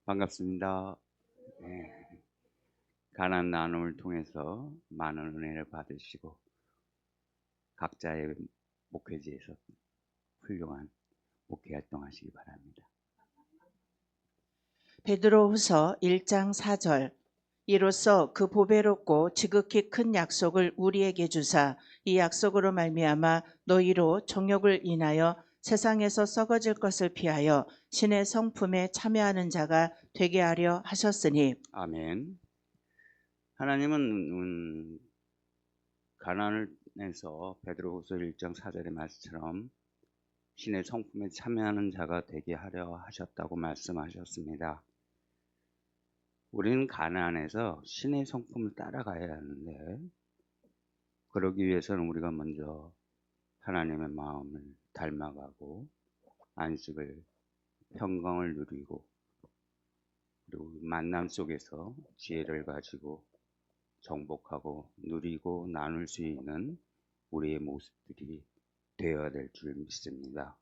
반갑습니다. 네. 가난 나눔을 통해서 많은 은혜를 받으시고 각자의 목회지에서 훌륭한 목회 활동하시기 바랍니다. 베드로후서 1장 4절. 이로써 그 보배롭고 지극히 큰 약속을 우리에게 주사 이 약속으로 말미암아 너희로 정욕을 인하여 세상에서 썩어질 것을 피하여 신의 성품에 참여하는 자가 되게 하려 하셨으니. 아멘. 하나님은 가난에서 베드로후서 1장 4절의 말씀처럼 신의 성품에 참여하는 자가 되게 하려 하셨다고 말씀하셨습니다. 우리는 가난에서 신의 성품을 따라가야 하는데 그러기 위해서는 우리가 먼저 하나님의 마음을 닮아가고 안식을 평강을 누리고 그리고 만남 속에서 지혜를 가지고 정복하고 누리고 나눌 수 있는 우리의 모습들이 되어야 될 줄 믿습니다.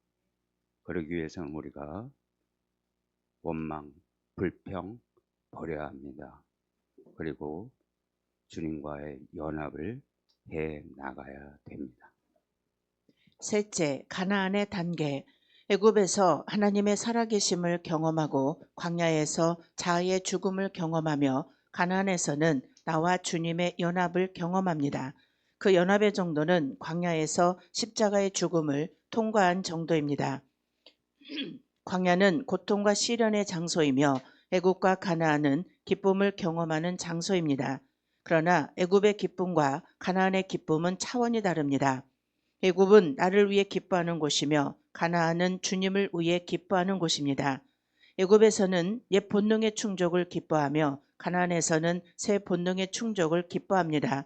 그러기 위해서는 우리가 원망, 불평 버려야 합니다. 그리고 주님과의 연합을 해 나가야 됩니다. 셋째, 가나안의 단계. 애굽에서 하나님의 살아계심을 경험하고 광야에서 자아의 죽음을 경험하며 가나안에서는 나와 주님의 연합을 경험합니다. 그 연합의 정도는 광야에서 십자가의 죽음을 통과한 정도입니다. 광야는 고통과 시련의 장소이며 애굽과 가나안은 기쁨을 경험하는 장소입니다. 그러나 애굽의 기쁨과 가나안의 기쁨은 차원이 다릅니다. 애굽은 나를 위해 기뻐하는 곳이며 가나안은 주님을 위해 기뻐하는 곳입니다. 애굽에서는 옛 본능의 충족을 기뻐하며 가나안에서는 새 본능의 충족을 기뻐합니다.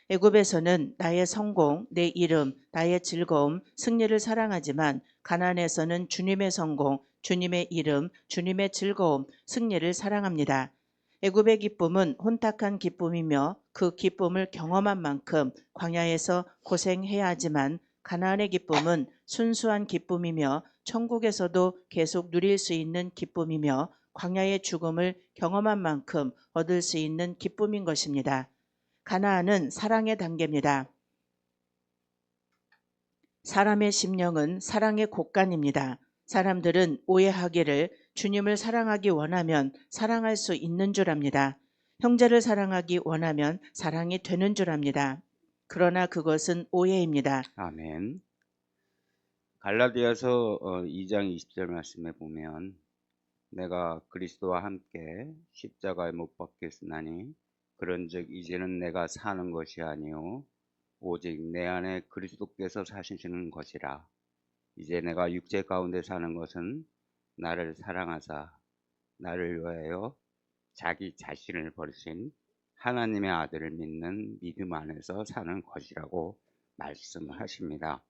애굽에서는 나의 성공, 내 이름, 나의 즐거움, 승리를 사랑하지만 가나안에서는 주님의 성공, 주님의 이름, 주님의 즐거움, 승리를 사랑합니다. 애굽의 기쁨은 혼탁한 기쁨이며 그 기쁨을 경험한 만큼 광야에서 고생해야 하지만 가나안의 기쁨은 순수한 기쁨이며 천국에서도 계속 누릴 수 있는 기쁨이며 광야의 죽음을 경험한 만큼 얻을 수 있는 기쁨인 것입니다. 가나안은 사랑의 단계입니다. 사람의 심령은 사랑의 곳간입니다. 사람들은 오해하기를 주님을 사랑하기 원하면 사랑할 수 있는 줄 압니다. 형제를 사랑하기 원하면 사랑이 되는 줄 압니다. 그러나 그것은 오해입니다. 아멘. 갈라디아서 2장 20절 말씀에 보면 내가 그리스도와 함께 십자가에 못 박혔으나니 그런즉 이제는 내가 사는 것이 아니요 오직 내 안에 그리스도께서 사시는 것이라. 이제 내가 육체 가운데 사는 것은 나를 사랑하사 나를 위하여 자기 자신을 버리신 하나님의 아들을 믿는 믿음 안에서 사는 것이라고 말씀하십니다.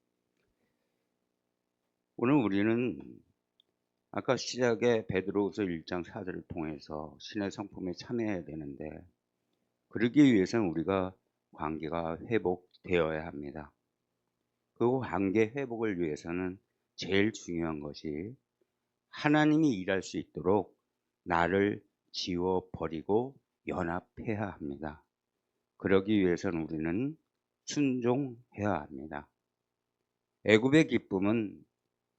오늘 우리는 아까 시작에 베드로후서 1장 4절을 통해서 신의 성품에 참여해야 되는데 그러기 위해서는 우리가 관계가 회복되어야 합니다. 그 관계 회복을 위해서는 제일 중요한 것이 하나님이 일할 수 있도록 나를 지워버리고 연합해야 합니다. 그러기 위해서는 우리는 순종해야 합니다. 애굽의 기쁨은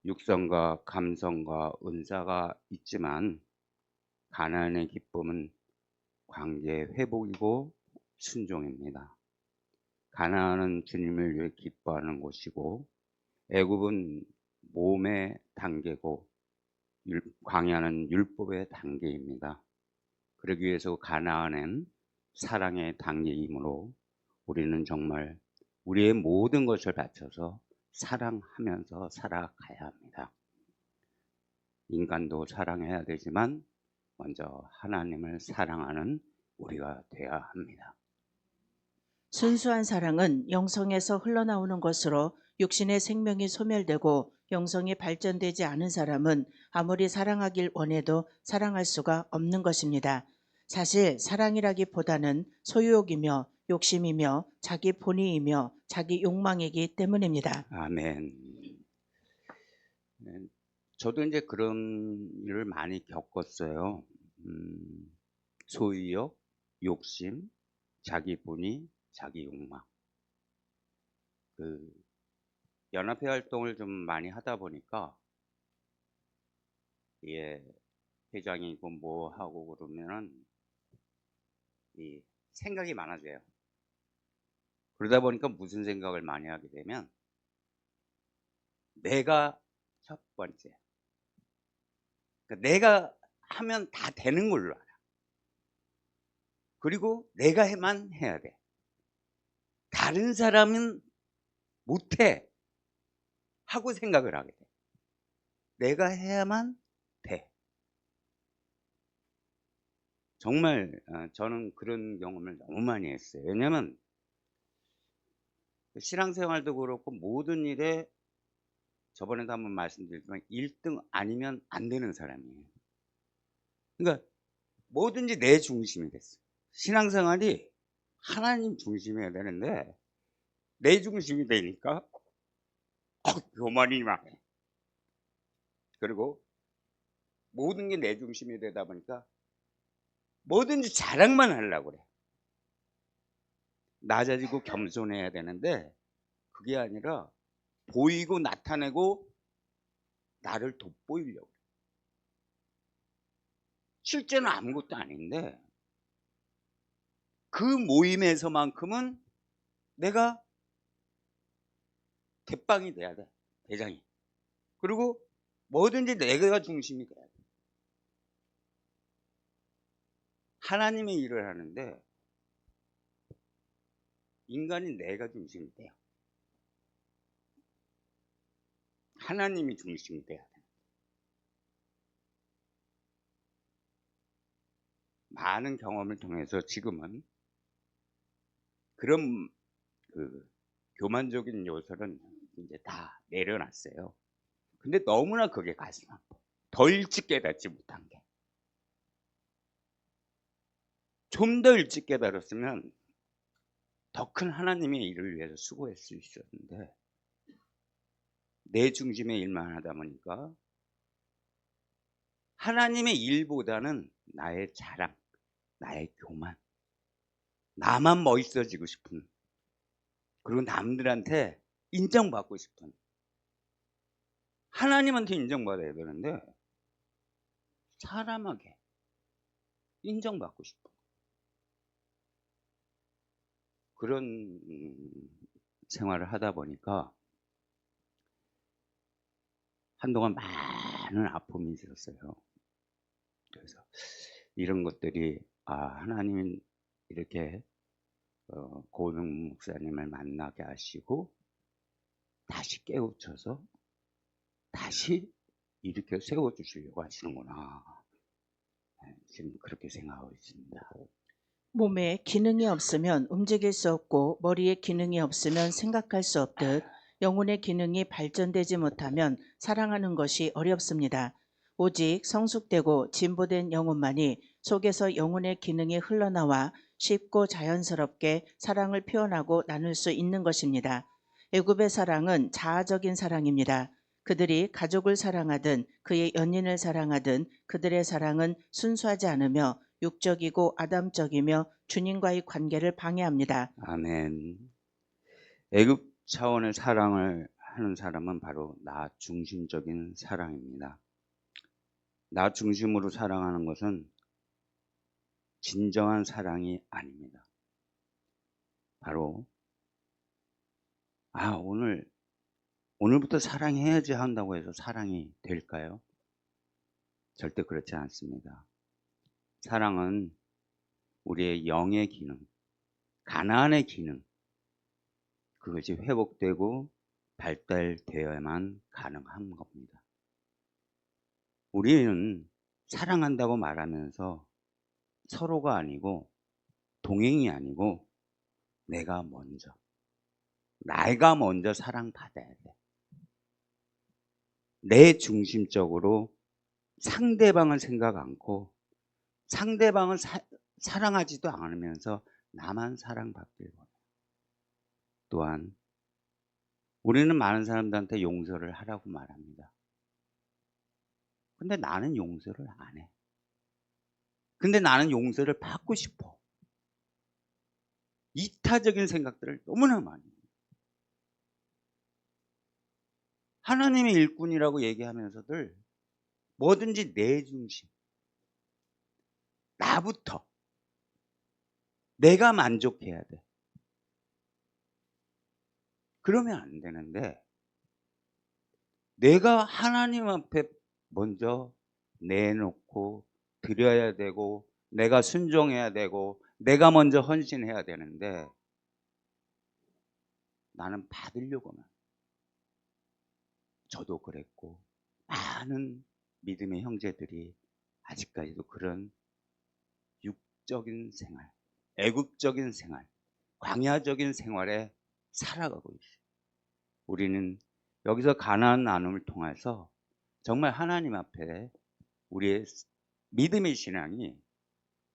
육성과 감성과 은사가 있지만 가나안의 기쁨은 관계 회복이고 순종입니다. 가나안은 주님을 위해 기뻐하는 곳이고 애굽은 몸의 단계고 광야는 율법의 단계입니다. 그러기 위해서 가나안은 사랑의 단계이므로 우리는 정말 우리의 모든 것을 바쳐서 사랑하면서 살아가야 합니다. 인간도 사랑해야 되지만 먼저 하나님을 사랑하는 우리가 되어야 합니다. 순수한 사랑은 영성에서 흘러나오는 것으로 육신의 생명이 소멸되고 영성이 발전되지 않은 사람은 아무리 사랑하길 원해도 사랑할 수가 없는 것입니다. 사실 사랑이라기보다는 소유욕이며 욕심이며 자기 본의이며 자기 욕망이기 때문입니다. 아멘. 저도 이제 그런 일을 많이 겪었어요. 소유욕, 욕심, 자기 분위, 자기 욕망. 그 연합회 활동을 좀 많이 하다 보니까 예, 회장이고 뭐 하고 그러면은 이 생각이 많아져요. 그러다 보니까 무슨 생각을 많이 하게 되면 내가 첫 번째. 그러니까 내가 하면 다 되는 걸로 알아. 그리고 내가만 해야 돼. 다른 사람은 못해 하고 생각을 하게 돼. 내가 해야만 돼. 정말 저는 그런 경험을 너무 많이 했어요. 왜냐면 신앙생활도 그렇고 모든 일에 저번에도 한번 말씀드렸지만 1등 아니면 안 되는 사람이에요. 그러니까 뭐든지 내 중심이 됐어요. 신앙생활이 하나님 중심이어야 되는데 내 중심이 되니까 교만이 많아요. 그리고 모든 게 내 중심이 되다 보니까 뭐든지 자랑만 하려고 그래. 낮아지고 겸손해야 되는데 그게 아니라 보이고 나타내고 나를 돋보이려고 그래. 실제는 아무것도 아닌데 그 모임에서만큼은 내가 대빵이 돼야 돼. 대장이. 그리고 뭐든지 내가 중심이 돼야 돼. 하나님의 일을 하는데 인간이 내가 중심이 돼요. 하나님이 중심이 돼야 돼. 많은 경험을 통해서 지금은 그런 그 교만적인 요소는 이제 다 내려놨어요. 근데 너무나 그게 가슴 아파. 더 일찍 깨닫지 못한 게. 좀 더 일찍 깨달았으면 더 큰 하나님의 일을 위해서 수고할 수 있었는데 내 중심의 일만 하다 보니까 하나님의 일보다는 나의 자랑, 나의 교만, 나만 멋있어지고 싶은, 그리고 남들한테 인정받고 싶은, 하나님한테 인정받아야 되는데 사람에게 인정받고 싶은 그런 생활을 하다 보니까 한동안 많은 아픔이 있었어요. 그래서 이런 것들이 하나님은 이렇게 고명 목사님을 만나게 하시고 다시 깨우쳐서 다시 일으켜 세워주시려고 하시는구나. 지금 그렇게 생각하고 있습니다. 몸에 기능이 없으면 움직일 수 없고 머리에 기능이 없으면 생각할 수 없듯 영혼의 기능이 발전되지 못하면 사랑하는 것이 어렵습니다. 오직 성숙되고 진보된 영혼만이 속에서 영혼의 기능이 흘러나와 쉽고 자연스럽게 사랑을 표현하고 나눌 수 있는 것입니다. 애굽의 사랑은 자아적인 사랑입니다. 그들이 가족을 사랑하든 그의 연인을 사랑하든 그들의 사랑은 순수하지 않으며 육적이고 아담적이며 주님과의 관계를 방해합니다. 아멘. 애굽 차원의 사랑을 하는 사람은 바로 나 중심적인 사랑입니다. 나 중심으로 사랑하는 것은 진정한 사랑이 아닙니다. 바로 오늘부터 사랑해야지 한다고 해서 사랑이 될까요? 절대 그렇지 않습니다. 사랑은 우리의 영의 기능, 가난의 기능, 그것이 회복되고 발달되어야만 가능한 겁니다. 우리는 사랑한다고 말하면서 서로가 아니고 동행이 아니고 내가 먼저 사랑받아야 돼. 내 중심적으로 상대방을 생각 않고 상대방을 사랑하지도 않으면서 나만 사랑받길 원해요. 또한 우리는 많은 사람들한테 용서를 하라고 말합니다. 근데 나는 용서를 안 해. 근데 나는 용서를 받고 싶어. 이타적인 생각들을 너무나 많이 해요. 하나님의 일꾼이라고 얘기하면서들 뭐든지 내 중심, 나부터, 내가 만족해야 돼. 그러면 안 되는데 내가 하나님 앞에 먼저 내놓고 드려야 되고 내가 순종해야 되고 내가 먼저 헌신해야 되는데 나는 받으려고만. 저도 그랬고 많은 믿음의 형제들이 아직까지도 그런 육적인 생활, 애국적인 생활, 광야적인 생활에 살아가고 있어요. 우리는 여기서 가나안 나눔을 통해서 정말 하나님 앞에 우리의 믿음의 신앙이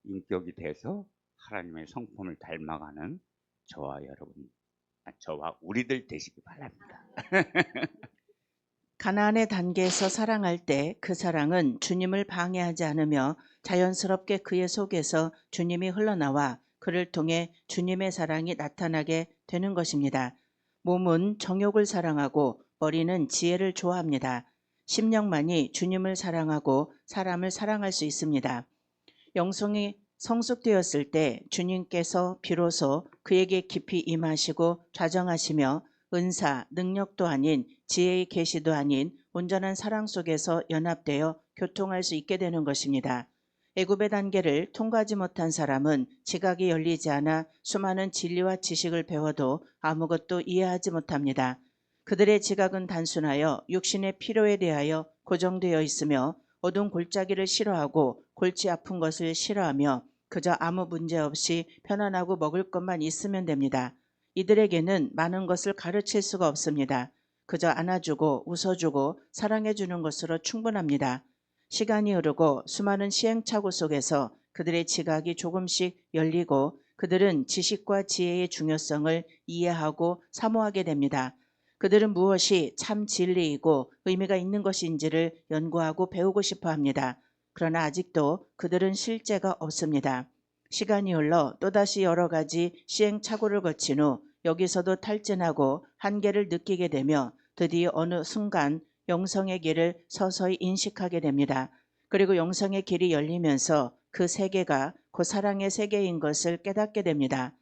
인격이 돼서 하나님의 성품을 닮아가는 저와 여러분, 저와 우리들 되시기 바랍니다. 가나안의 단계에서 사랑할 때 그 사랑은 주님을 방해하지 않으며 자연스럽게 그의 속에서 주님이 흘러나와 그를 통해 주님의 사랑이 나타나게 되는 것입니다. 몸은 정욕을 사랑하고 머리는 지혜를 좋아합니다. 심령만이 주님을 사랑하고 사람을 사랑할 수 있습니다. 영성이 성숙되었을 때 주님께서 비로소 그에게 깊이 임하시고 좌정하시며 은사, 능력도 아닌 지혜의 계시도 아닌 온전한 사랑 속에서 연합되어 교통할 수 있게 되는 것입니다. 애굽의 단계를 통과하지 못한 사람은 지각이 열리지 않아 수많은 진리와 지식을 배워도 아무것도 이해하지 못합니다. 그들의 지각은 단순하여 육신의 필요에 대하여 고정되어 있으며 어두운 골짜기를 싫어하고 골치 아픈 것을 싫어하며 그저 아무 문제 없이 편안하고 먹을 것만 있으면 됩니다. 이들에게는 많은 것을 가르칠 수가 없습니다. 그저 안아주고 웃어주고 사랑해주는 것으로 충분합니다. 시간이 흐르고 수많은 시행착오 속에서 그들의 지각이 조금씩 열리고 그들은 지식과 지혜의 중요성을 이해하고 사모하게 됩니다. 그들은 무엇이 참 진리이고 의미가 있는 것인지를 연구하고 배우고 싶어 합니다. 그러나 아직도 그들은 실제가 없습니다. 시간이 흘러 또다시 여러 가지 시행착오를 거친 후 여기서도 탈진하고 한계를 느끼게 되며 드디어 어느 순간 영성의 길을 서서히 인식하게 됩니다. 그리고 영성의 길이 열리면서 그 세계가 그 사랑의 세계인 것을 깨닫게 됩니다.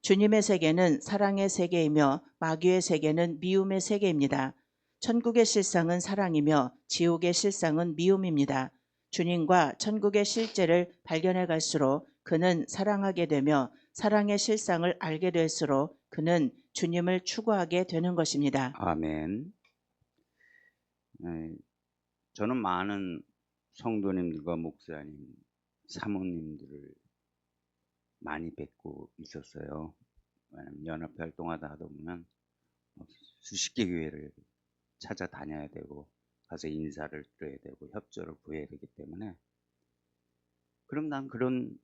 주님의 세계는 사랑의 세계이며 마귀의 세계는 미움의 세계입니다. 천국의 실상은 사랑이며 지옥의 실상은 미움입니다. 주님과 천국의 실제를 발견해 갈수록 그는 사랑하게 되며 사랑의 실상을 알게 될수록 그는 주님을 추구하게 되는 것입니다. 아멘. 저는 많은 성도님들과 목사님, 사모님들을 많이 뵙고 있었어요. 왜냐면 연합회 활동하다 하다 보면 수십 개 교회를 찾아다녀야 되고 가서 인사를 드려야 되고 협조를 구해야 되기 때문에 그럼 난 그런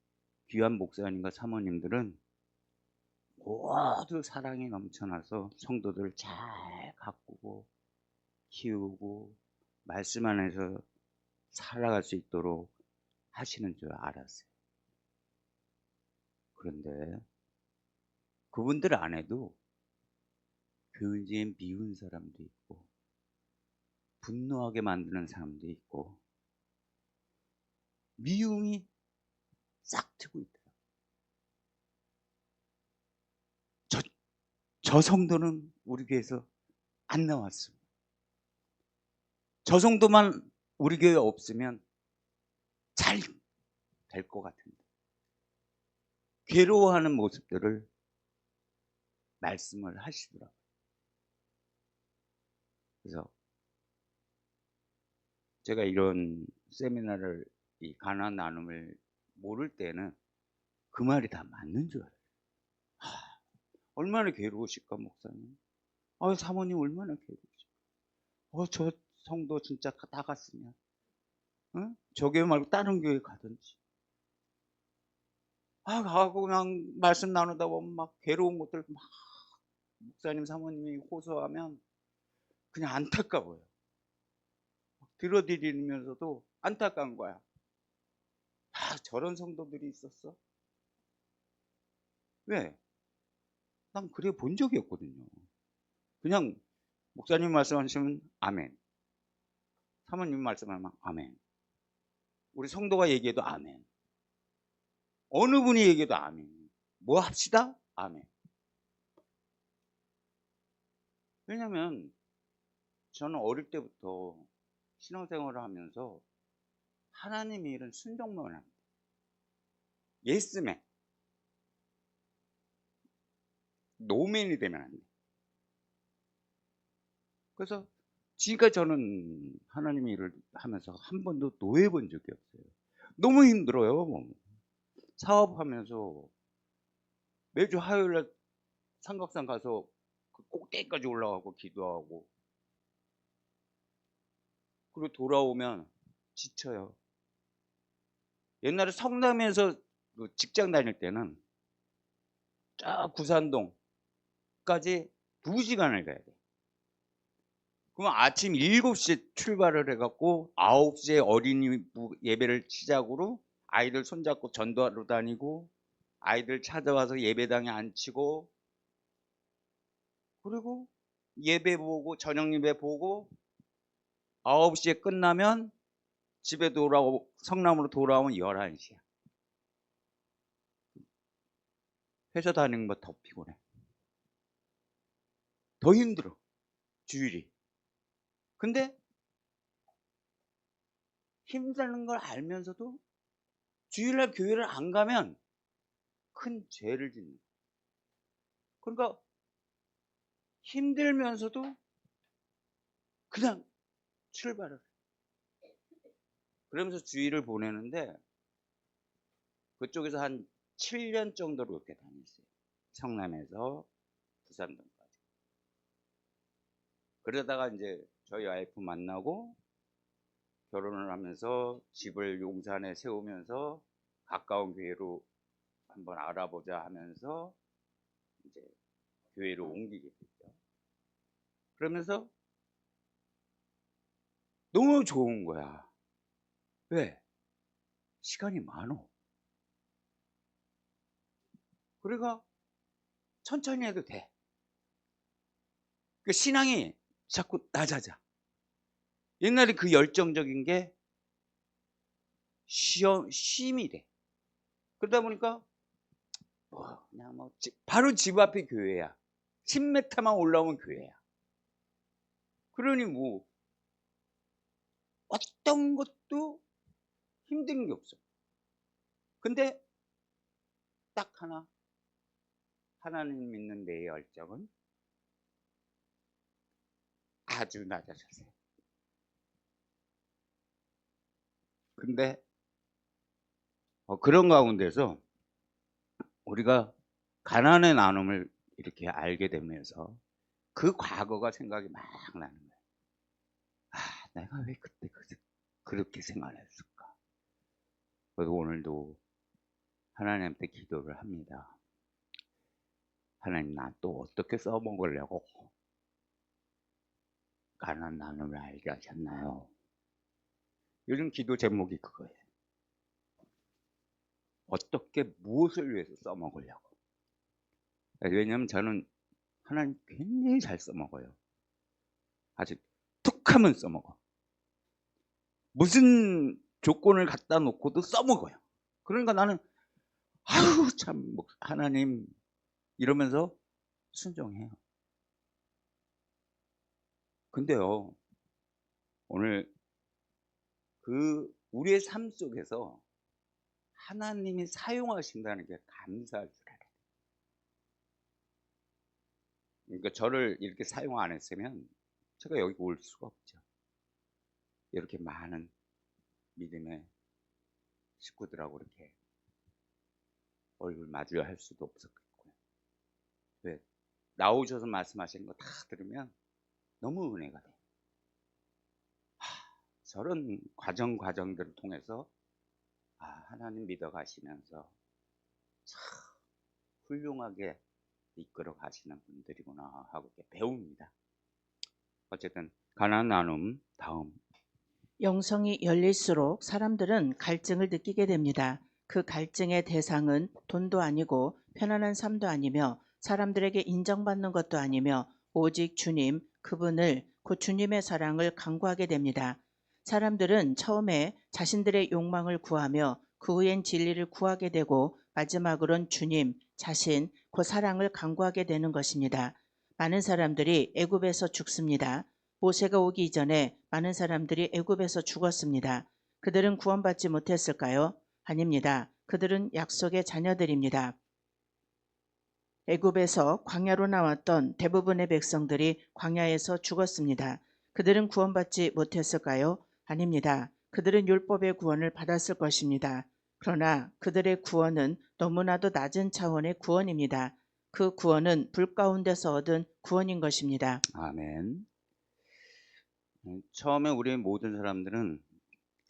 귀한 목사님과 사모님들은 모두 사랑이 넘쳐나서 성도들을 잘 가꾸고 키우고 말씀 안에서 살아갈 수 있도록 하시는 줄 알았어요. 그런데 그분들 안에도 교인지에 미운 사람도 있고 분노하게 만드는 사람도 있고 미움이 싹 트고 있더라고요. 저 성도는 우리 교회에서 안 나왔습니다. 저 정도만 우리 교회에 없으면 잘 될 것 같은데 괴로워하는 모습들을 말씀을 하시더라고요. 그래서 제가 이런 세미나를 이 가나안 나눔을 모를 때는 그 말이 다 맞는 줄 알아요. 얼마나 괴로우실까 목사님. 사모님 얼마나 괴로우실까. 저 성도 진짜 다 갔으면 저 교회 말고 다른 교회 가든지. 가고 그냥 말씀 나누다 보면 막 괴로운 것들 막 목사님 사모님이 호소하면 그냥 안타까워요. 들어드리면서도 안타까운 거야. 저런 성도들이 있었어? 왜? 난 그래 본 적이 없거든요. 그냥 목사님 말씀하시면 아멘. 사모님 말씀하면 아멘. 우리 성도가 얘기해도 아멘. 어느 분이 얘기해도 아멘. 뭐 합시다? 아멘. 왜냐면 저는 어릴 때부터 신앙생활을 하면서 하나님의 일은 순종만 합니다. 예스맨. 노맨이 되면 안 돼. 그래서 지금까지 저는 하나님의 일을 하면서 한 번도 노해 본 적이 없어요. 너무 힘들어요. 뭐. 사업하면서 매주 화요일날 삼각산 가서 그 꼭대기까지 올라가고 기도하고 그리고 돌아오면 지쳐요. 옛날에 성남에서 그 직장 다닐 때는 쫙 구산동까지 2시간을 가야 돼. 그럼 아침 7시에 출발을 해갖고 9시에 어린이 예배를 시작으로 아이들 손잡고 전도하러 다니고 아이들 찾아와서 예배당에 앉히고 그리고 예배 보고 저녁 예배 보고 9시에 끝나면 집에 돌아오고 성남으로 돌아오면 11시야. 회사 다니는 거 더 피곤해. 더 힘들어. 주일이. 근데 힘드는 걸 알면서도 주일날 교회를 안 가면 큰 죄를 짓는 거야. 그러니까 힘들면서도 그냥 출발을 해. 그러면서 주일을 보내는데 그쪽에서 한 7년 정도로 이렇게 다녔어요. 성남에서 부산동까지. 그러다가 이제 저희 와이프 만나고 결혼을 하면서 집을 용산에 세우면서 가까운 교회로 한번 알아보자 하면서 이제 교회로 옮기게 됐죠. 그러면서 너무 좋은 거야. 왜? 시간이 많어. 그러니까 천천히 해도 돼. 그 신앙이 자꾸 낮아져. 옛날에 그 열정적인 게 쉼이 돼. 그러다 보니까 그냥 바로 집 앞에 교회야. 10m만 올라오면 교회야. 그러니 뭐 어떤 것도 힘든 게 없어. 근데 딱 하나, 하나님 믿는 내 열정은 아주 낮아졌어요. 근데 그런 가운데서 우리가 가난의 나눔을 이렇게 알게 되면서 그 과거가 생각이 막 나는 거예요. 아, 내가 왜 그때 그렇게 생활했을까? 그래서 오늘도 하나님한테 기도를 합니다. 하나님, 나 또 어떻게 써먹으려고 가난 나눔을 알게 하셨나요? 요즘 기도 제목이 그거예요. 어떻게 무엇을 위해서 써먹으려고. 왜냐하면 저는 하나님 굉장히 잘 써먹어요. 아주 툭 하면 써먹어. 무슨 조건을 갖다 놓고도 써먹어요. 그러니까 나는 아유 참 하나님 이러면서 순종해요. 근데요, 오늘 그 우리의 삶 속에서 하나님이 사용하신다는 게 감사할 줄 알아요. 그러니까 저를 이렇게 사용 안 했으면 제가 여기 올 수가 없죠. 이렇게 많은 믿음의 식구들하고 이렇게 얼굴 마주할 수도 없었겠고요. 왜? 나오셔서 말씀하시는 거 다 들으면 너무 은혜가 돼요. 저런 과정들을 통해서 하나님 믿어 가시면서 참 훌륭하게 이끌어 가시는 분들이구나 하고 배웁니다. 어쨌든 가나안 나눔 다음. 영성이 열릴수록 사람들은 갈증을 느끼게 됩니다. 그 갈증의 대상은 돈도 아니고 편안한 삶도 아니며 사람들에게 인정받는 것도 아니며 오직 주님, 그분을, 그 주님의 사랑을 간구하게 됩니다. 사람들은 처음에 자신들의 욕망을 구하며 그 후엔 진리를 구하게 되고 마지막으론 주님, 자신, 그 사랑을 간구하게 되는 것입니다. 많은 사람들이 애굽에서 죽습니다. 모세가 오기 이전에 많은 사람들이 애굽에서 죽었습니다. 그들은 구원받지 못했을까요? 아닙니다. 그들은 약속의 자녀들입니다. 애굽에서 광야로 나왔던 대부분의 백성들이 광야에서 죽었습니다. 그들은 구원받지 못했을까요? 아닙니다. 그들은 율법의 구원을 받았을 것입니다. 그러나 그들의 구원은 너무나도 낮은 차원의 구원입니다. 그 구원은 불 가운데서 얻은 구원인 것입니다. 아멘. 처음에 우리 모든 사람들은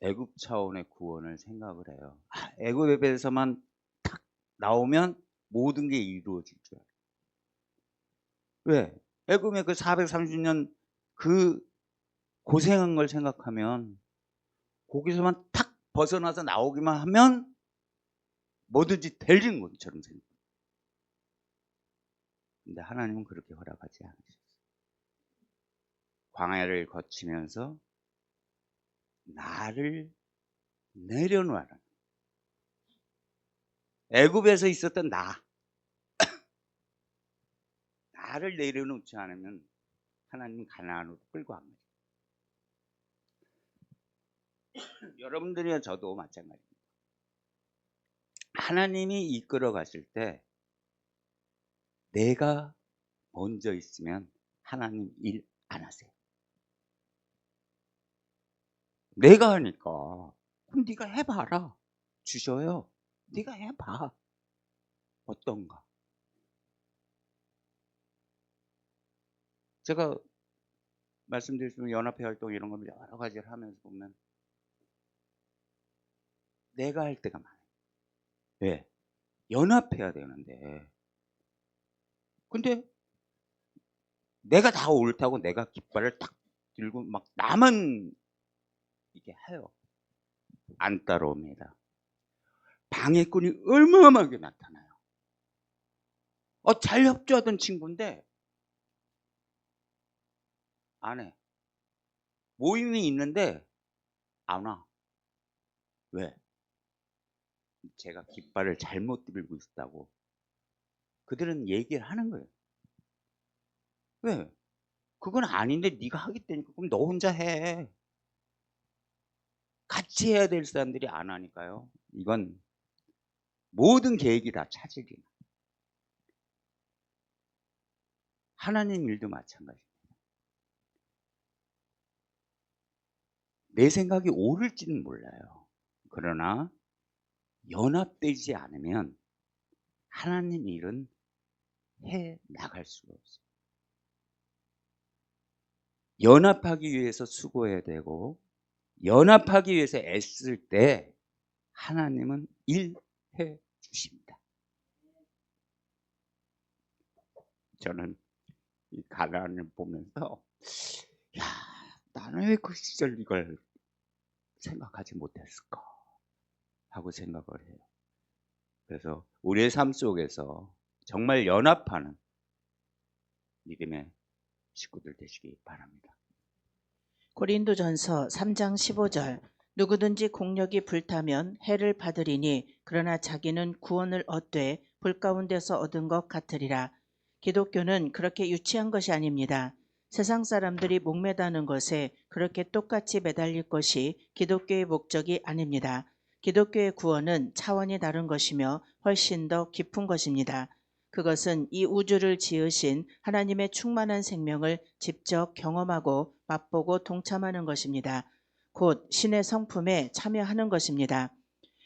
애굽 차원의 구원을 생각을 해요. 애굽에서만 탁 나오면 모든 게 이루어질 줄 알아요. 왜? 애굽의 그 430년 그 고생한 걸 생각하면 거기서만 탁 벗어나서 나오기만 하면 뭐든지 되는 것처럼 생각해요. 근데 하나님은 그렇게 허락하지 않으셨어요. 광야를 거치면서 나를 내려놓아라. 애굽에서 있었던 나를 내려놓지 않으면 하나님은 가나안으로 끌고 갑니다. 여러분들이나 저도 마찬가지입니다. 하나님이 이끌어 가실 때 내가 먼저 있으면 하나님 일 안 하세요. 내가 하니까 그럼 네가 해봐라. 주셔요. 네가 해봐. 어떤가. 제가 말씀드렸지만 연합회 활동 이런 걸 여러 가지를 하면서 보면 내가 할 때가 많아요. 왜? 연합해야 되는데 근데 내가 다 옳다고 내가 깃발을 딱 들고 막 나만 이게 해요. 안 따라옵니다. 방해꾼이 어마어마하게 나타나요. 잘 협조하던 친구인데 안 해. 모임이 있는데 안 와. 왜? 제가 깃발을 잘못 들고 있다고. 그들은 얘기를 하는 거예요. 왜? 그건 아닌데 네가 하겠다니까. 그럼 너 혼자 해. 같이 해야 될 사람들이 안 하니까요. 이건 모든 계획이 다 차질이에요. 하나님 일도 마찬가지입니다. 내 생각이 옳을지는 몰라요. 그러나 연합되지 않으면 하나님 일은 해 나갈 수가 없어요. 연합하기 위해서 수고해야 되고 연합하기 위해서 애쓸 때 하나님은 일해 주십니다. 저는 이 가나안을 보면서 야, 나는 왜 그 시절 이걸 생각하지 못했을까 하고 생각을 해요. 그래서 우리의 삶 속에서 정말 연합하는 믿음의 식구들 되시기 바랍니다. 고린도전서 3장 15절 누구든지 공력이 불타면 해를 받으리니 그러나 자기는 구원을 얻되 불 가운데서 얻은 것 같으리라. 기독교는 그렇게 유치한 것이 아닙니다. 세상 사람들이 목매다는 것에 그렇게 똑같이 매달릴 것이 기독교의 목적이 아닙니다. 기독교의 구원은 차원이 다른 것이며 훨씬 더 깊은 것입니다. 그것은 이 우주를 지으신 하나님의 충만한 생명을 직접 경험하고 맛보고 동참하는 것입니다. 곧 신의 성품에 참여하는 것입니다.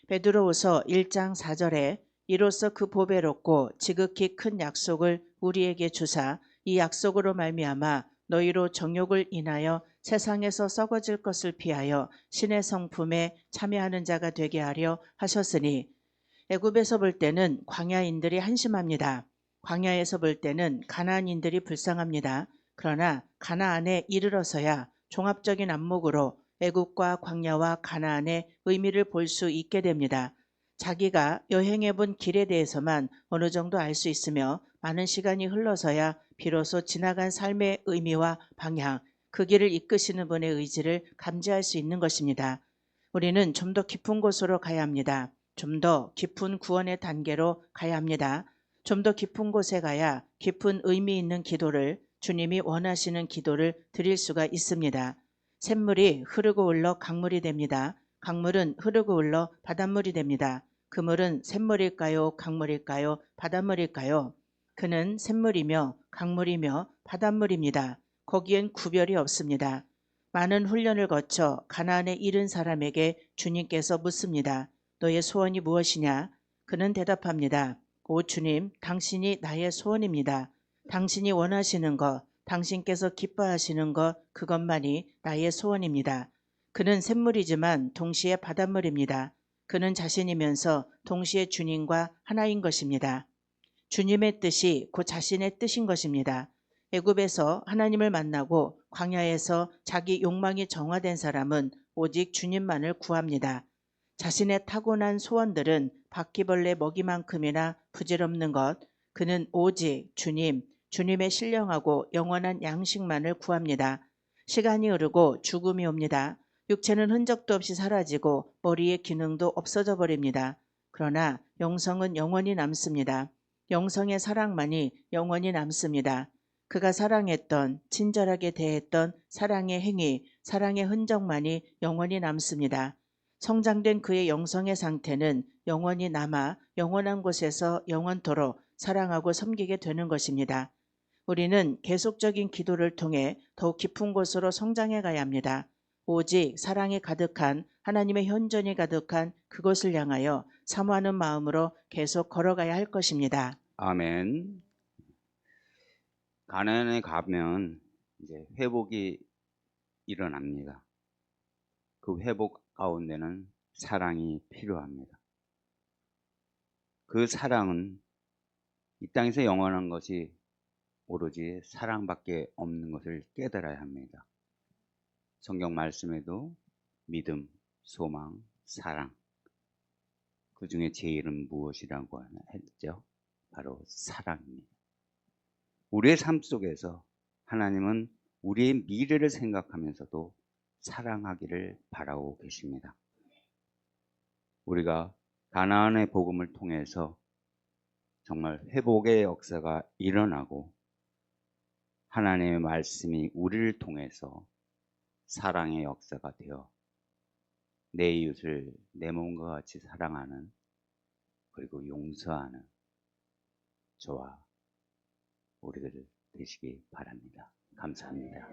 베드로후서 1장 4절에 이로써 그 보배롭고 지극히 큰 약속을 우리에게 주사 이 약속으로 말미암아 너희로 정욕을 인하여 세상에서 썩어질 것을 피하여 신의 성품에 참여하는 자가 되게 하려 하셨으니 애굽에서 볼 때는 광야인들이 한심합니다. 광야에서 볼 때는 가나안인들이 불쌍합니다. 그러나 가나안에 이르러서야 종합적인 안목으로 애굽과 광야와 가나안의 의미를 볼 수 있게 됩니다. 자기가 여행해 본 길에 대해서만 어느 정도 알 수 있으며 많은 시간이 흘러서야 비로소 지나간 삶의 의미와 방향, 그 길을 이끄시는 분의 의지를 감지할 수 있는 것입니다. 우리는 좀 더 깊은 곳으로 가야 합니다. 좀 더 깊은 구원의 단계로 가야 합니다. 좀 더 깊은 곳에 가야 깊은 의미 있는 기도를, 주님이 원하시는 기도를 드릴 수가 있습니다. 샘물이 흐르고 흘러 강물이 됩니다. 강물은 흐르고 흘러 바닷물이 됩니다. 그 물은 샘물일까요? 강물일까요? 바닷물일까요? 그는 샘물이며 강물이며 바닷물입니다. 거기엔 구별이 없습니다. 많은 훈련을 거쳐 가나안에 이른 사람에게 주님께서 묻습니다. 너의 소원이 무엇이냐? 그는 대답합니다. 오 주님, 당신이 나의 소원입니다. 당신이 원하시는 것, 당신께서 기뻐하시는 것, 그것만이 나의 소원입니다. 그는 샘물이지만 동시에 바닷물입니다. 그는 자신이면서 동시에 주님과 하나인 것입니다. 주님의 뜻이 곧 자신의 뜻인 것입니다. 애굽에서 하나님을 만나고 광야에서 자기 욕망이 정화된 사람은 오직 주님만을 구합니다. 자신의 타고난 소원들은 바퀴벌레 먹이만큼이나 부질없는 것, 그는 오직 주님, 주님의 신령하고 영원한 양식만을 구합니다. 시간이 흐르고 죽음이 옵니다. 육체는 흔적도 없이 사라지고 머리의 기능도 없어져 버립니다. 그러나 영성은 영원히 남습니다. 영성의 사랑만이 영원히 남습니다. 그가 사랑했던, 친절하게 대했던 사랑의 행위, 사랑의 흔적만이 영원히 남습니다. 성장된 그의 영성의 상태는 영원히 남아 영원한 곳에서 영원토록 사랑하고 섬기게 되는 것입니다. 우리는 계속적인 기도를 통해 더욱 깊은 곳으로 성장해 가야 합니다. 오직 사랑이 가득한 하나님의 현존이 가득한 그곳을 향하여 사모하는 마음으로 계속 걸어가야 할 것입니다. 아멘. 가나안에 가면 이제 회복이 일어납니다. 그 회복 가운데는 사랑이 필요합니다. 그 사랑은 이 땅에서 영원한 것이 오로지 사랑밖에 없는 것을 깨달아야 합니다. 성경 말씀에도 믿음, 소망, 사랑, 그 중에 제일은 무엇이라고 했죠? 바로 사랑입니다. 우리의 삶 속에서 하나님은 우리의 미래를 생각하면서도 사랑하기를 바라고 계십니다. 우리가 가나안의 복음을 통해서 정말 회복의 역사가 일어나고 하나님의 말씀이 우리를 통해서 사랑의 역사가 되어 내 이웃을 내 몸과 같이 사랑하는 그리고 용서하는 저와 우리들 되시기 바랍니다. 감사합니다.